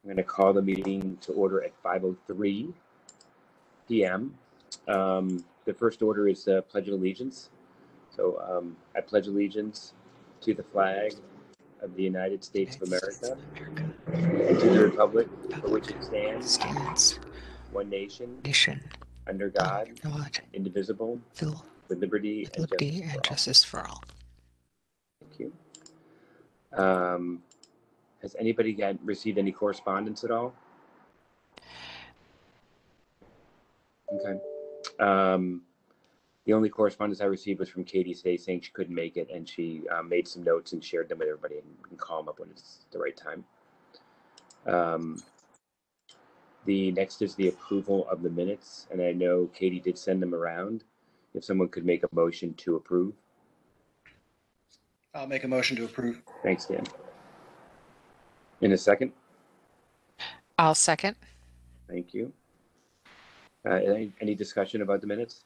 I'm going to call the meeting to order at 5:03 p.m. The first order is the Pledge of Allegiance. So I pledge allegiance to the flag of the United States of America and to the republic for which it stands, one nation, under God, indivisible, with liberty and justice for all. Thank you. Has anybody received any correspondence at all? Okay. The only correspondence I received was from Katie today saying she couldn't make it, and she made some notes and shared them with everybody, and we can call them up when it's the right time. The next is the approval of the minutes, and I know Katie did send them around. If someone could make a motion to approve. I'll make a motion to approve. Thanks, Dan. In a second? I'll second. Thank you. Any discussion about the minutes?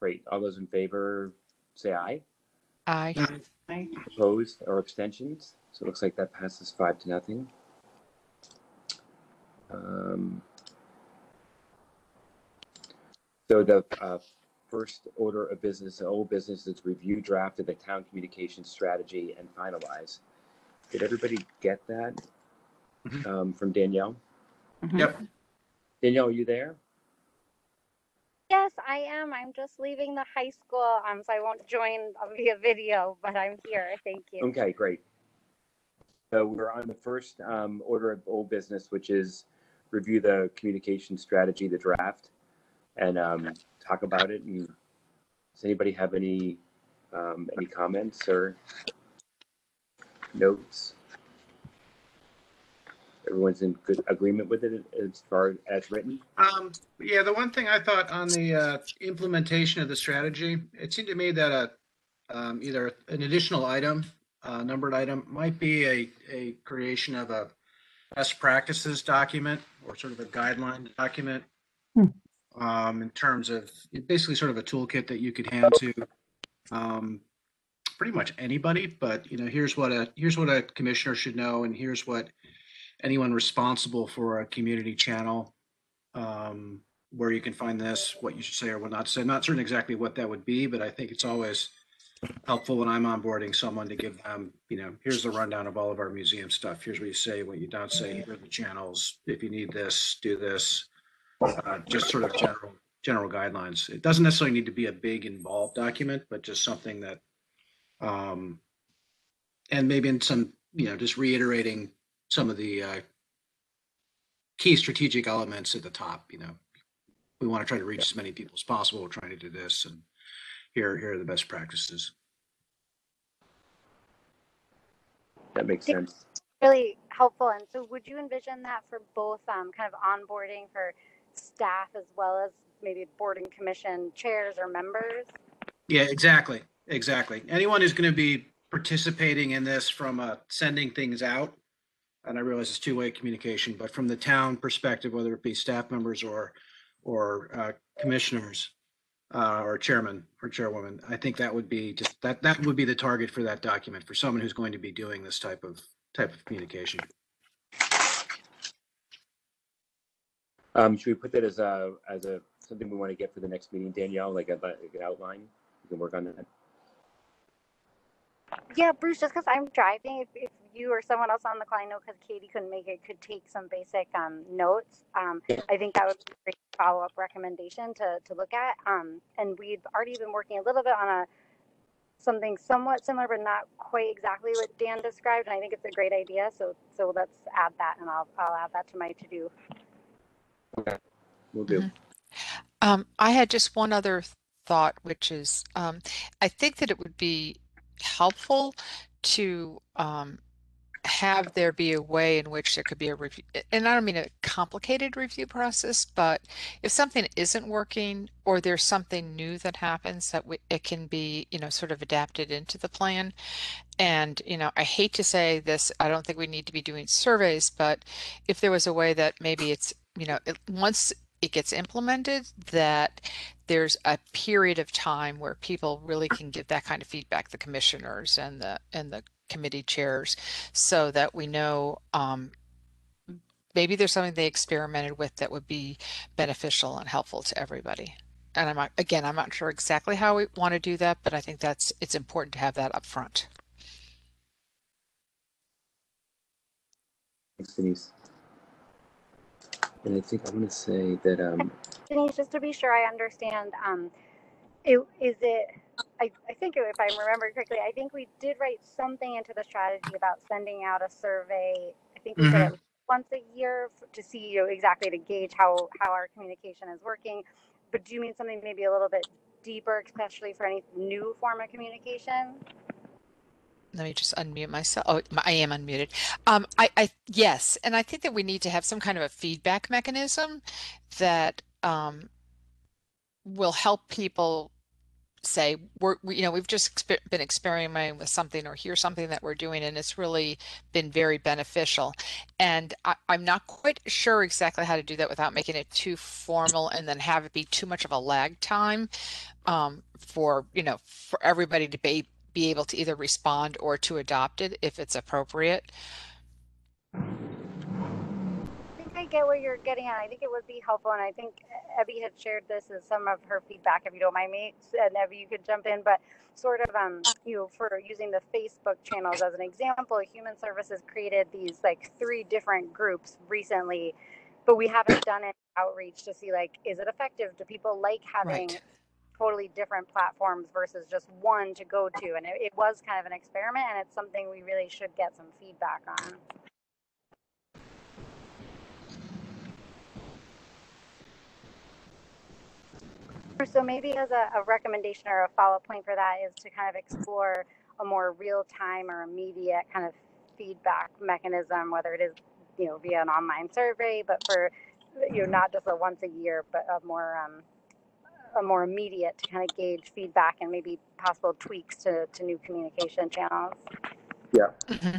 Great. All those in favor say aye. Aye. Aye. Opposed or abstentions? So it looks like that passes 5-0. So the first order of business, old business, is review draft of the town communication strategy and finalize. Did everybody get that from Danielle? Mhm. Yep. Danielle, are you there? Yes, I am. I'm just leaving the high school, so I won't join via video, but I'm here. Thank you. Okay, great. So we're on the first order of old business, which is review the communication strategy, the draft, and talk about it. And does anybody have any comments or notes? Everyone's in good agreement with it as far as written? Yeah, the one thing I thought on the implementation of the strategy, it seemed to me that either an additional item, numbered item, might be a creation of a best practices document or sort of a guideline document in terms of basically sort of a toolkit that you could hand to pretty much anybody. But here's what a commissioner should know, and here's what anyone responsible for a community channel, where you can find this, what you should say or what not to say. I'm not certain exactly what that would be, but I think it's always helpful when I'm onboarding someone to give them, here's the rundown of all of our museum stuff. Here's what you say, what you don't say. Here are the channels. If you need this, do this. Just sort of general guidelines. It doesn't necessarily need to be a big involved document, but just something that, and maybe in some, just reiterating some of the key strategic elements at the top. We want to try to reach as many people as possible. We're trying to do this, and here are the best practices. That makes sense. Really helpful. And so would you envision that for both kind of onboarding for staff as well as maybe board and commission chairs or members? Yeah, exactly. Anyone who's going to be participating in this from sending things out, and I realize it's two-way communication, but from the town perspective, whether it be staff members or commissioners or chairman or chairwoman, I think that would be that would be the target for that document for someone who's going to be doing this type of communication. Should we put that as a something we want to get for the next meeting, Danielle, like an outline? You can work on that. Yeah, Bruce, just because I'm driving, if you or someone else on the call, I know because Katie couldn't make it, could take some basic notes. I think that would be a great follow-up recommendation to look at. And we've already been working a little bit on something somewhat similar, but not quite exactly what Dan described. And I think it's a great idea. So let's add that, and I'll add that to my to-do. Okay, we'll do. I had just one other thought, which is I think that it would be helpful to have there be a way in which there could be a review, and I don't mean a complicated review process, but if something isn't working or there's something new that happens, that it can be, sort of adapted into the plan. And, I hate to say this, I don't think we need to be doing surveys, but if there was a way that maybe it's, once it gets implemented, that there's a period of time where people really can give that kind of feedback, the commissioners and the committee chairs so that we know maybe there's something they experimented with that would be beneficial and helpful to everybody. And I'm not sure exactly how we want to do that, but I think it's important to have that up front. Thanks, Denise. And I think I want to say that Denise, just to be sure I understand, I think if I remember correctly, I think we did write something into the strategy about sending out a survey. I think we said it once a year to see, exactly to gauge how our communication is working. But do you mean something maybe a little bit deeper, especially for any new form of communication? Let me just unmute myself. Oh, I am unmuted. Yes, and I think that we need to have some kind of a feedback mechanism that will help people say we've just been experimenting with something, or here's something that we're doing and it's really been very beneficial. And I'm not quite sure exactly how to do that without making it too formal and then have it be too much of a lag time for everybody to be able to either respond or to adopt it if it's appropriate. I think I get what you're getting at. I think it would be helpful, and I think Abby had shared this as some of her feedback. If you don't mind me, and Abby, you could jump in. But sort of, for using the Facebook channels as an example, Human Services created these like 3 different groups recently, but we haven't done any outreach to see like, is it effective? Do people like having totally different platforms versus just one to go to? And it was kind of an experiment, and it's something we really should get some feedback on. So maybe as a recommendation or a follow-up point for that is to kind of explore a more real-time or immediate kind of feedback mechanism, whether it is, via an online survey, but for, not just a once a year, but a more immediate to kind of gauge feedback and maybe possible tweaks to new communication channels. yeah. Mm-hmm.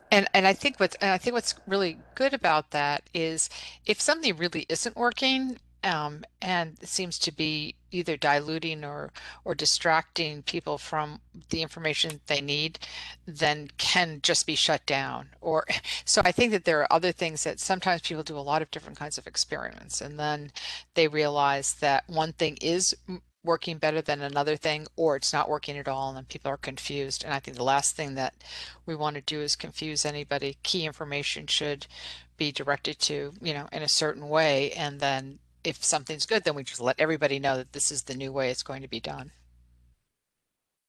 And I think what's really good about that is if something really isn't working, and it seems to be either diluting or distracting people from the information they need, then can just be shut down. Or so I think that there are other things that sometimes people do a lot of different kinds of experiments, and then they realize that one thing is working better than another thing, or it's not working at all, and then people are confused. And I think the last thing that we want to do is confuse anybody. Key information should be directed to, in a certain way, and then if something's good, then we just let everybody know that this is the new way it's going to be done.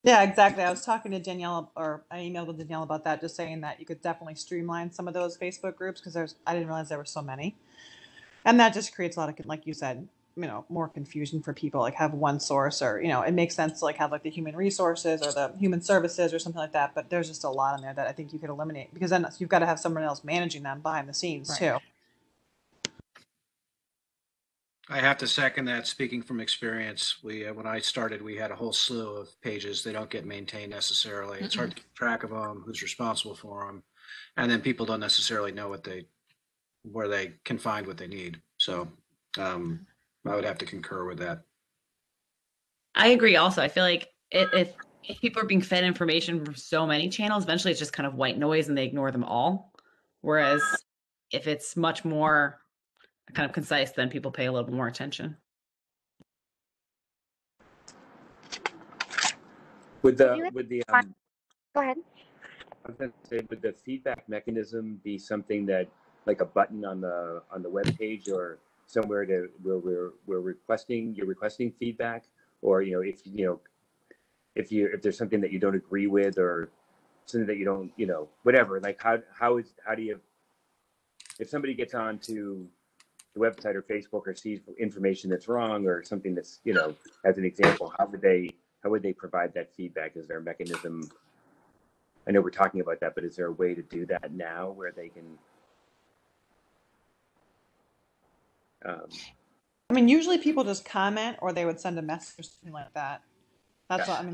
Yeah, exactly. I was talking to Danielle, or I emailed with Danielle about that, just saying that you could definitely streamline some of those Facebook groups because I didn't realize there were so many. And that just creates a lot of, like you said, more confusion for people, like have one source, or, it makes sense to like have like the human resources or the human services or something like that. But there's just a lot in there that I think you could eliminate, because then you've got to have someone else managing them behind the scenes too. I have to second that. Speaking from experience, when I started, we had a whole slew of pages. They don't get maintained necessarily. It's hard to keep track of them, who's responsible for them, and then people don't necessarily know where they can find what they need. So I would have to concur with that. I agree. Also, I feel like if people are being fed information from so many channels, eventually it's just kind of white noise and they ignore them all. Whereas if it's much more kind of concise, then people pay a little bit more attention. Go ahead. I was going to say, would the feedback mechanism be something that, like a button on the web page or somewhere where you're requesting feedback, or if there's something that you don't agree with, or something that you don't whatever, like how do you, if somebody gets onto the website or Facebook or sees information that's wrong or something that's, as an example, how would they provide that feedback? Is there a mechanism? I know we're talking about that, but is there a way to do that now where they can? Usually people just comment, or they would send a message or something like that. That's what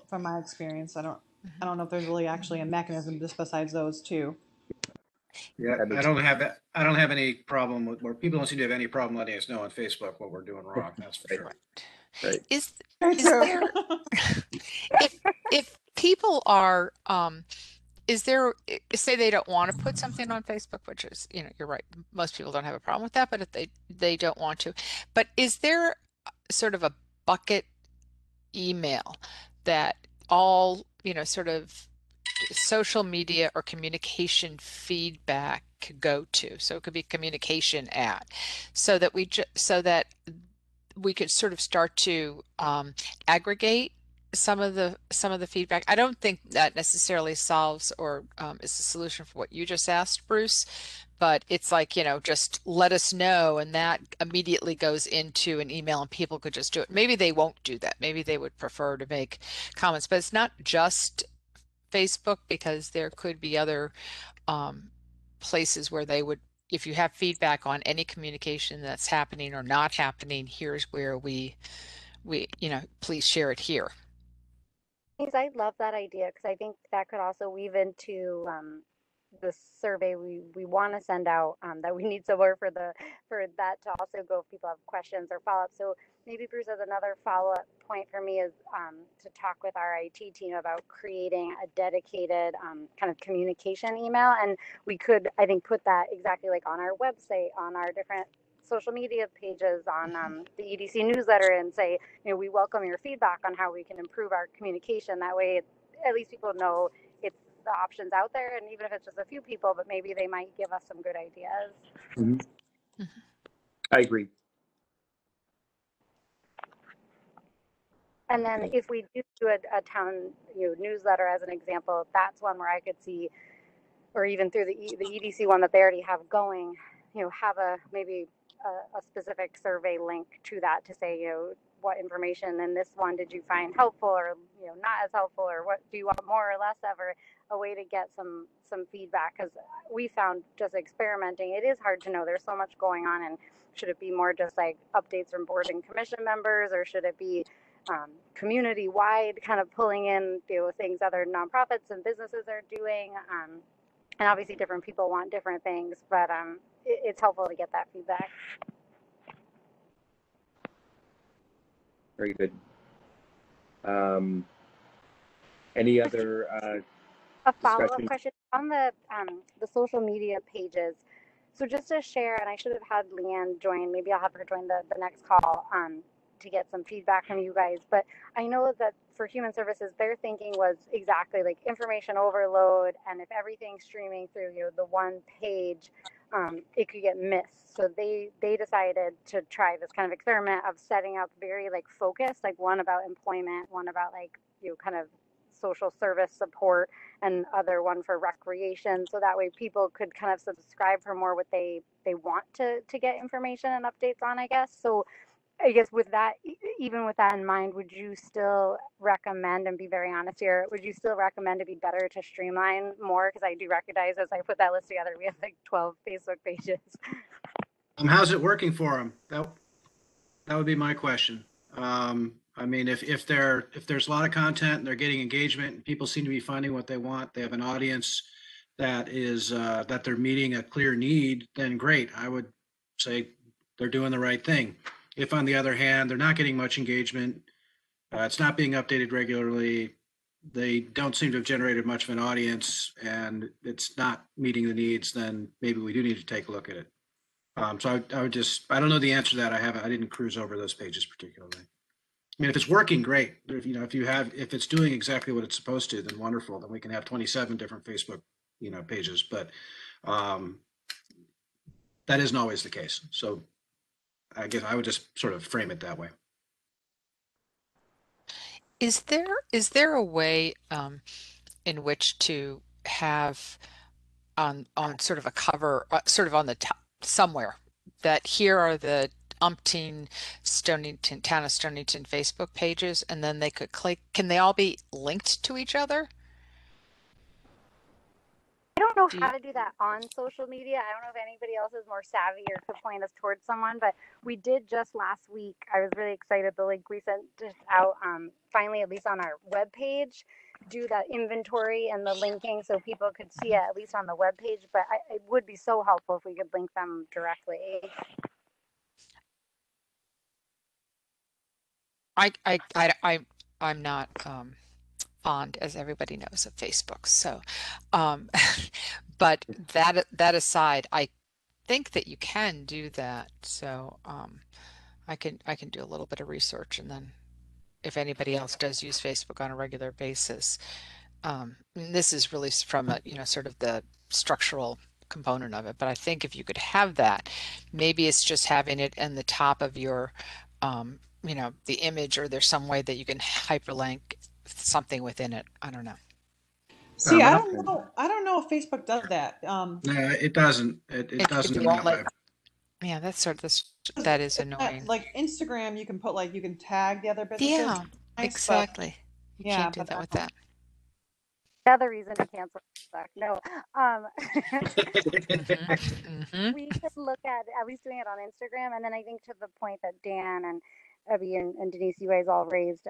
from my experience. I don't know if there's really actually a mechanism just besides those two. Yeah, I don't have any problem with, or people don't seem to have any problem letting us know on Facebook what we're doing wrong. That's for sure. Right. Is there, if people are, is there, say they don't want to put something on Facebook, which is, you know, you're right, most people don't have a problem with that, but if they don't want to, but is there sort of a bucket email that all, you know, sort of social media or communication feedback could go to? So it could be communication at, so that so that we could sort of start to aggregate some of the feedback. I don't think that necessarily solves or is a solution for what you just asked, Bruce, but it's like, you know, just let us know, and that immediately goes into an email and people could just do it. Maybe they won't do that. Maybe they would prefer to make comments, but it's not just Facebook, because there could be other places where they would, if you have feedback on any communication that's happening or not happening, here's where we, you know, please share it here. I love that idea because I think that could also weave into the survey we want to send out, that we need somewhere for that to also go if people have questions or follow-up. So maybe Bruce has another follow-up point for me is to talk with our IT team about creating a dedicated kind of communication email. And we could, I think, put that exactly like on our website, on our different social media pages, on the EDC newsletter, and say, you know, we welcome your feedback on how we can improve our communication. That way, at least people know it's the options out there, and even if it's just a few people, but maybe they might give us some good ideas. Mm-hmm. I agree. And then if we do a town, you know, newsletter as an example, that's one where I could see, or even through the EDC one that they already have going, you know, have maybe a specific survey link to that to say, you know, what information in this one did you find helpful, or, you know, not as helpful, or what do you want more or less of, or a way to get some feedback. Because we found just experimenting, it is hard to know. There's so much going on, and should it be more just like updates from board and commission members, or should it be community wide, kind of pulling in, you know, things other nonprofits and businesses are doing. And obviously different people want different things, but it's helpful to get that feedback. Very good. Any other a follow-up question on the social media pages? So just to share, and I should have had Leanne join, maybe I'll have her join the next call to get some feedback from you guys. But I know that for human services, their thinking was exactly like information overload, and if everything's streaming through, you know, the one page, it could get missed. So they decided to try this kind of experiment of setting up very like focused, like one about employment, one about like, you know, kind of social service support, and other one for recreation. So that way people could kind of subscribe for more what they want to get information and updates on, I guess. So I guess with that, even with that in mind, would you still recommend, and be very honest here, would you still recommend to be better to streamline more? Because I do recognize as I put that list together, we have like 12 Facebook pages. How's it working for them? That would be my question. I mean, if there's a lot of content and they're getting engagement and people seem to be finding what they want, they have an audience that is that they're meeting a clear need, then great. I would say they're doing the right thing. If on the other hand, they're not getting much engagement, it's not being updated regularly, they don't seem to have generated much of an audience, and it's not meeting the needs, then maybe we do need to take a look at it. So I would just, I don't know the answer to that. I didn't cruise over those pages particularly. I mean, if it's working, great. If it's doing exactly what it's supposed to, then wonderful. Then we can have 27 different Facebook, you know, pages. But that isn't always the case. So I guess I would just sort of frame it that way. Is there a way in which to have on sort of a cover, sort of on the top somewhere, that here are the umpteen town of Stonington Facebook pages, and then they could click? Can they all be linked to each other? I don't know how to do that on social media. I don't know if anybody else is more savvy or could point us towards someone, but we did just last week. I was really excited. The link we sent out, finally, at least on our webpage, do that inventory and the linking so people could see it at least on the webpage. But it would be so helpful if we could link them directly. I'm not fond, as everybody knows, of Facebook. So, um, but that aside, I think that you can do that. So, I can do a little bit of research, and then if anybody else does use Facebook on a regular basis, and this is really from a, sort of the structural component of it. But I think if you could have that, maybe it's just having it in the top of your, the image, or there's some way that you can hyperlink something within it. I don't know. See, I I don't- don't know. I don't know if Facebook does that. No, it doesn't. It doesn't in won't that let- way. Yeah, that is annoying. Like Instagram, you can put you can tag the other businesses. Yeah, Nice, exactly. You yeah, can't do but that I with don't- that. Another reason to cancel Facebook. No, Mhm. we could look at least doing it on Instagram, and then I think to the point that Dan and Abby and Denise, you guys all raised,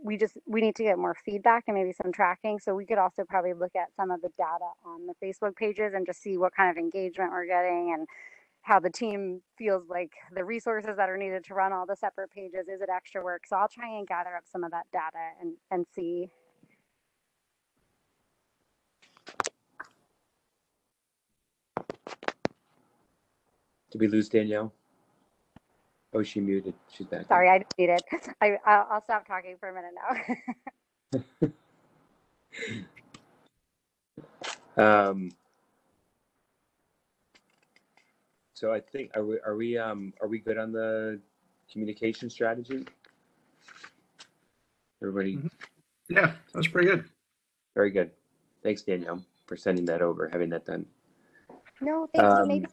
we need to get more feedback and maybe some tracking. So we could also probably look at some of the data on the Facebook pages and just see what kind of engagement we're getting and how the team feels like the resources that are needed to run all the separate pages. Is it extra work? So I'll try and gather up some of that data and see. Did we lose Danielle? Oh, she muted. She's back. Sorry, I didn't need it. I'll stop talking for a minute now. So I think are we good on the communication strategy? Everybody, Yeah, that's pretty good. very good. Thanks, Danielle, for sending that over, having that done. No, thanks. So maybe,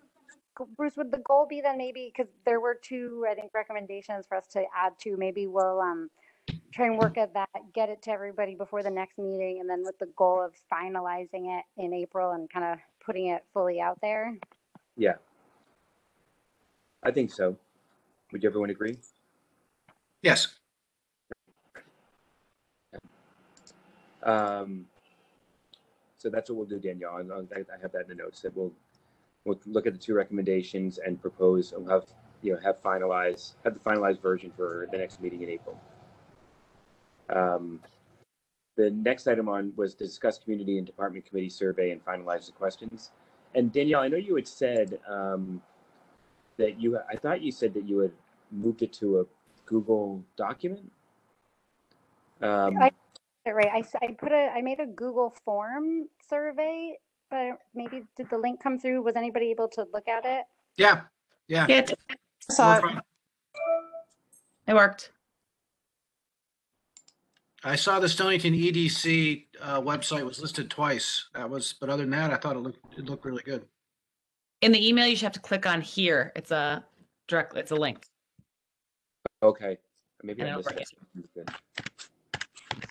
Bruce, would the goal be then maybe, because there were two, I think, recommendations for us to add to, maybe we'll try and work at that, get it to everybody before the next meeting, and then with the goal of finalizing it in April and kind of putting it fully out there? Yeah, I think so. Would everyone agree? Yes. So that's what we'll do, Danielle. I have that in the notes that we'll look at the two recommendations and propose, and we'll have have the finalized version for the next meeting in April. The next item on was to discuss community and department committee survey and finalize the questions. And Danielle, I know you had said I thought you said that you had moved it to a Google document. Right. I made a Google form survey, but maybe did the link come through? Was anybody able to look at it? Yeah. It So worked. I saw the Stonington EDC website was listed twice. But other than that, I thought it looked really good. In the email, you should have to click on here. It's a link. Okay, maybe And I it'll missed bring that.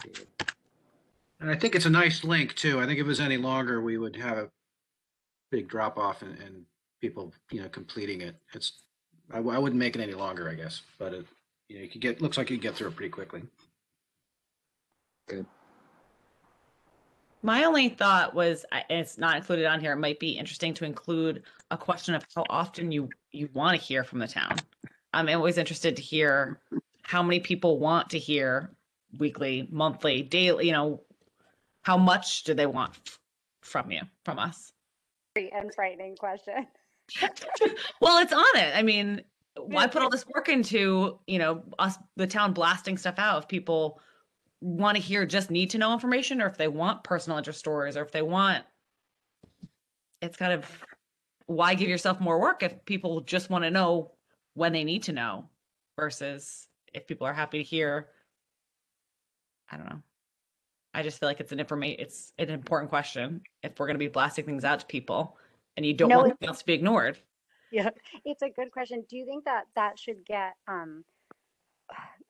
Good. And I think it's a nice link too. I think if it was any longer, we would have a big drop off in people, completing it. I wouldn't make it any longer, I guess, but looks like you can get through it pretty quickly. Good. My only thought was, and it's not included on here, it might be interesting to include a question of how often you want to hear from the town. I'm always interested to hear how many people want to hear weekly, monthly, daily, how much do they want from us? And frightening question. Well, it's on it. I mean, why put all this work into, us, the town blasting stuff out if people want to hear just need to know information, or if they want personal interest stories, or if they want, it's kind of, why give yourself more work if people just want to know when they need to know, versus if people are happy to hear. I don't know. I just feel like it's an important question if we're going to be blasting things out to people and you don't want anything else to be ignored. Yeah, it's a good question. Do you think that should get, I'm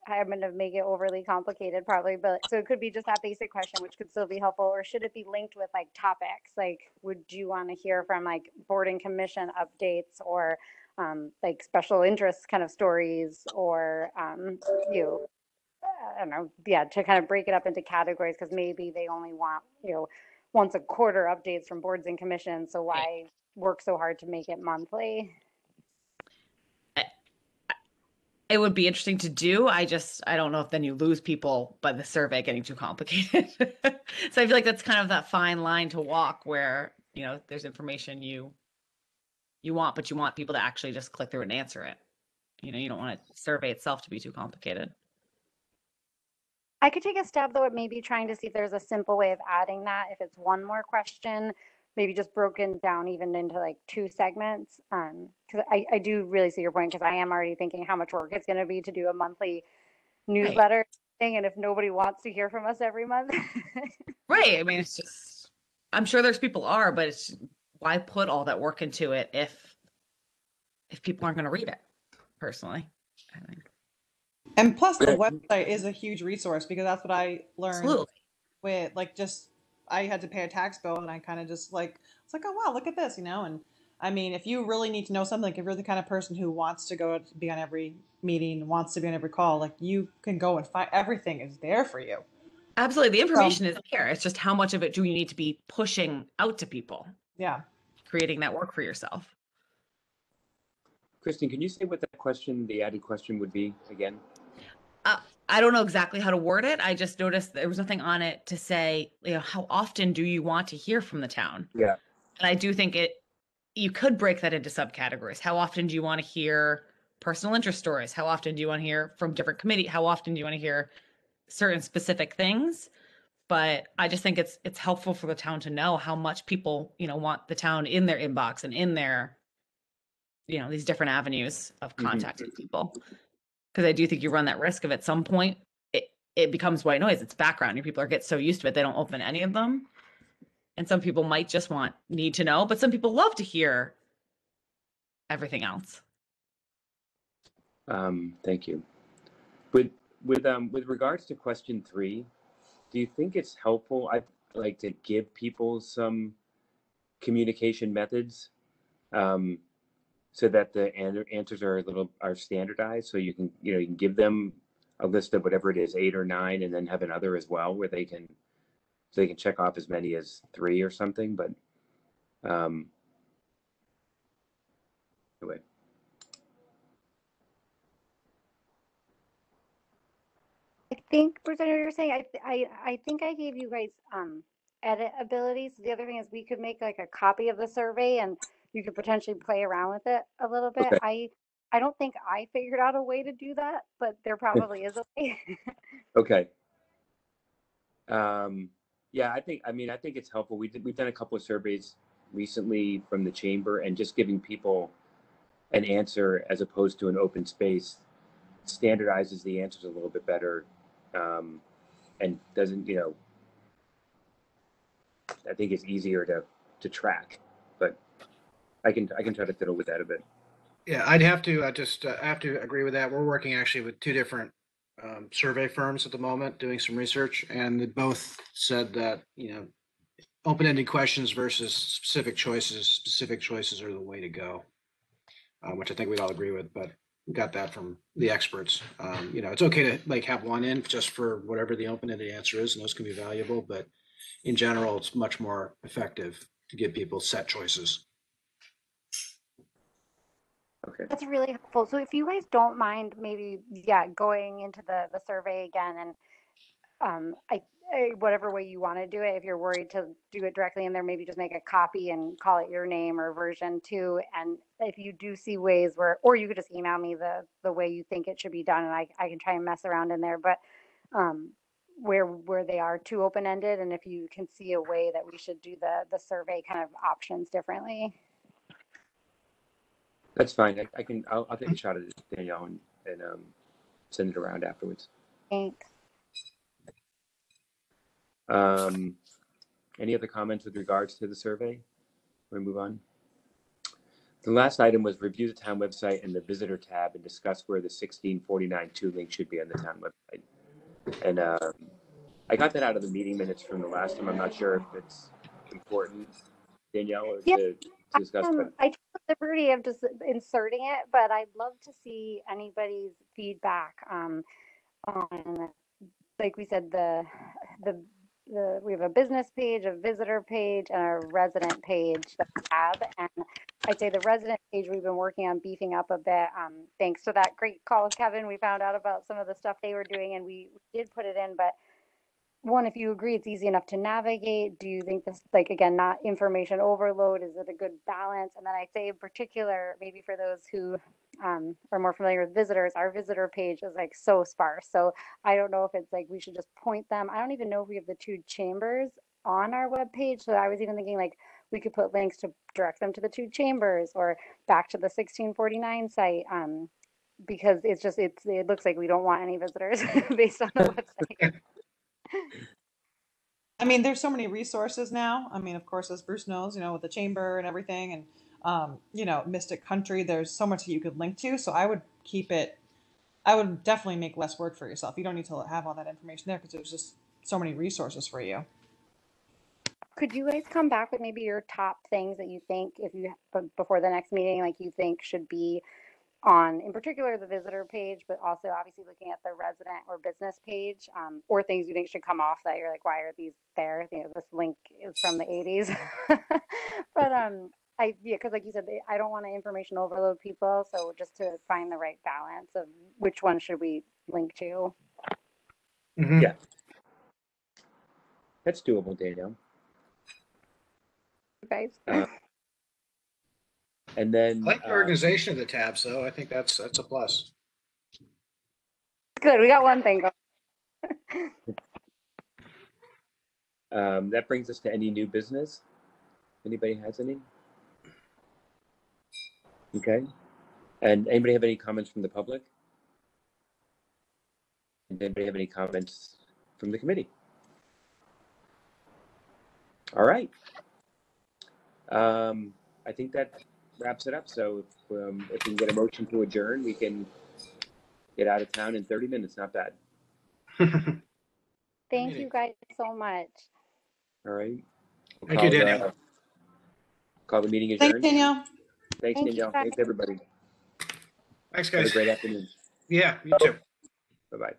going to make it overly complicated probably, but so it could be just that basic question, which could still be helpful, or should it be linked with topics? Would you want to hear from board and commission updates, or special interest kind of stories, or I don't know, to kind of break it up into categories, because maybe they only want, once a quarter updates from boards and commissions. So why work so hard to make it monthly? It would be interesting to do. I don't know if then you lose people by the survey getting too complicated. So I feel like that's kind of that fine line to walk where, there's information you want, but you want people to actually just click through and answer it. You don't want a survey itself to be too complicated. I could take a stab though at maybe trying to see if there's a simple way of adding that. If it's one more question, maybe just broken down even into like 2 segments. Because I do really see your point, because I am already thinking how much work it's going to be to do a monthly newsletter thing, and if nobody wants to hear from us every month. Right. I mean, it's just, I'm sure there's people are, but it's why put all that work into it if people aren't going to read it, personally, I think. And plus, the website is a huge resource, because that's what I learned. Absolutely. With I had to pay a tax bill, and I kind of just like, it's like, oh wow, look at this, And I mean, if you really need to know something, like if you're the kind of person who wants to be on every meeting, wants to be on every call, like you can go and find, everything is there for you. Absolutely. The information is there. It's just how much of it do you need to be pushing out to people? Yeah. Creating that work for yourself. Kristen, can you say what the added question would be again? I don't know exactly how to word it. I just noticed there was nothing on it to say, how often do you want to hear from the town? Yeah. And I do think you could break that into subcategories. How often do you want to hear personal interest stories? How often do you want to hear from different committee? How often do you want to hear certain specific things? But I just think it's helpful for the town to know how much people, want the town in their inbox and in their, these different avenues of contacting people. Because I do think you run that risk of at some point it becomes white noise. It's background. Your people get so used to it, they don't open any of them. And some people might just need to know, but some people love to hear everything else. Thank you. With regards to question 3, do you think it's helpful? I'd like to give people some communication methods, so that the answers are standardized. So you can give them a list of whatever it is, 8 or 9, and then have another as well where they can check off as many as 3 or something. But anyway. I think, Bruce, I know what you're saying. I think I gave you guys edit abilities. The other thing is we could make like a copy of the survey, and you could potentially play around with it a little bit. Okay. I don't think I figured out a way to do that, but there probably is a way. Okay. Yeah, I think it's helpful. We've done a couple of surveys recently from the chamber, and just giving people an answer as opposed to an open space standardizes the answers a little bit better, and doesn't, I think it's easier to track, but I can try to fiddle with that a bit. Yeah, I'd have to have to agree with that. We're working actually with 2 different survey firms at the moment doing some research, and they both said that, open-ended questions versus specific choices are the way to go, which I think we'd all agree with, but we got that from the experts. It's okay to have one in just for whatever the open-ended answer is, and those can be valuable, but in general, it's much more effective to give people set choices. Okay. That's really helpful. So if you guys don't mind, maybe, going into the survey again, and whatever way you want to do it, if you're worried to do it directly in there, maybe just make a copy and call it your name or version 2. And if you do see ways or you could just email me the way you think it should be done, and I can try and mess around in there, but where they are too open-ended, and if you can see a way that we should do the survey kind of options differently. That's fine. I'll take a shot at it, Danielle, and send it around afterwards. Thanks. Any other comments with regards to the survey? We move on. The last item was review the town website and the visitor tab and discuss where the 1649-2 link should be on the town website. And I got that out of the meeting minutes from the last time. I'm not sure if it's important, Danielle, or to discuss. I took the liberty of just inserting it, but I'd love to see anybody's feedback on, like we said, the we have a business page, a visitor page, and a resident page that we have. And I'd say the resident page we've been working on beefing up a bit. Thanks to that great call with Kevin, we found out about some of the stuff they were doing, and we did put it in. But one, if you agree it's easy enough to navigate, do you think this, like, again, not information overload, is it a good balance? And then I'd say in particular, maybe for those who are more familiar with visitors, our visitor page is like so sparse. So I don't know if it's like we should just point them. I don't even know if we have the two chambers on our webpage. So I was even thinking like we could put links to direct them to the two chambers or back to the 1649 site. Because it's just, it looks like we don't want any visitors based on the website. I mean, there's so many resources now. I mean, of course, as Bruce knows, with the chamber and everything, and Mystic Country, there's so much that you could link to. So I would keep it. I would definitely make less work for yourself. You don't need to have all that information there because there's just so many resources for you. Could you guys come back with maybe your top things that you think, if you before the next meeting, like you think should be on, in particular, the visitor page, but also obviously looking at the resident or business page, or things you think should come off that you're like, why are these there? This link is from the 80s. But because like you said, I don't want to information overload people. So just to find the right balance of which one should we link to. Mhm. Yeah. That's doable, Danielle. You guys. And then I like the organization of the tabs, though. I think that's a plus. Good, we got one thing going. That brings us to any new business. Anybody has any? Okay. And anybody have any comments from the public? And anybody have any comments from the committee? All right. I think that wraps it up. So if we can get a motion to adjourn, we can get out of town in 30 minutes. Not bad. Thank you guys so much. All right. Thank you, Danielle. Call the meeting Thanks, adjourned. Danielle. Thanks, Thank you, Danielle. guys. Thanks, everybody. Thanks, Have a guys. great afternoon. Yeah, you too. Bye-bye.